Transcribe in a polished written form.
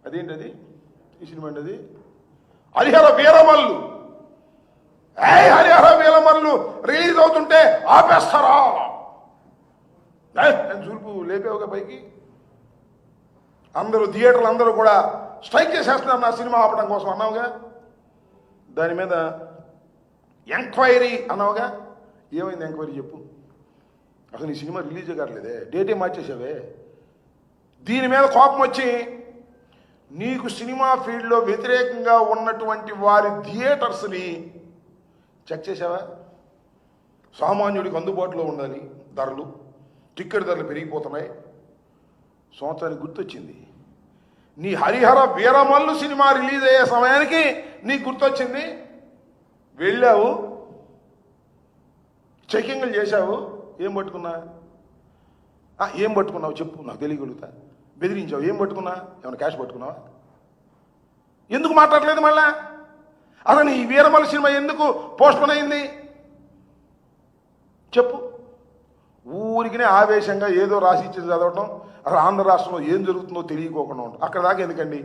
అదేంటది ఈ సినిమా అండి అది హరిహర వీరమల్లు. హరిహర వీరమల్లు రిలీజ్ అవుతుంటే ఆపేస్తారా? నేను చూపు లేపేవుగా పైకి. అందరూ థియేటర్లు అందరూ కూడా స్ట్రైక్ చేసేస్తున్నారు నా సినిమా ఆపడం కోసం అన్నావుగా. దాని మీద ఎంక్వైరీ అన్నావుగా. ఏమైంది ఎంక్వైరీ చెప్పు. అసలు నీ సినిమా రిలీజే కావట్లేదే, డేటే మార్చేసావే. దీని మీద కోపం వచ్చి నీకు సినిమా ఫీల్డ్లో వ్యతిరేకంగా ఉన్నటువంటి వారి థియేటర్స్ని చెక్ చేసావా? సామాన్యుడికి అందుబాటులో ఉండాలి ధరలు, టికెట్ ధరలు పెరిగిపోతున్నాయి. సంవత్సరానికి గుర్తొచ్చింది నీ హరిహర వీరమల్లు సినిమా రిలీజ్ అయ్యే సమయానికి నీకు గుర్తొచ్చింది. వెళ్ళావు, చెకింగ్లు చేశావు. ఏం పట్టుకున్నావు చెప్పు, నాకు తెలియగలుగుతా. బెదిరించావు. ఏం పట్టుకున్నా? ఏమైనా క్యాష్ పట్టుకున్నావా? ఎందుకు మాట్లాడలేదు మళ్ళా? అసలు నీ వీరమల్లు సినిమా ఎందుకు పోస్ట్పోన్ అయింది చెప్పు. ఊరికినే ఆవేశంగా ఏదో రాసి ఇచ్చి చదవటం, అసలు ఆంధ్ర రాష్ట్రంలో ఏం జరుగుతుందో తెలియకోకుండా ఉంటాం. అక్కడ దాకా ఎందుకండి?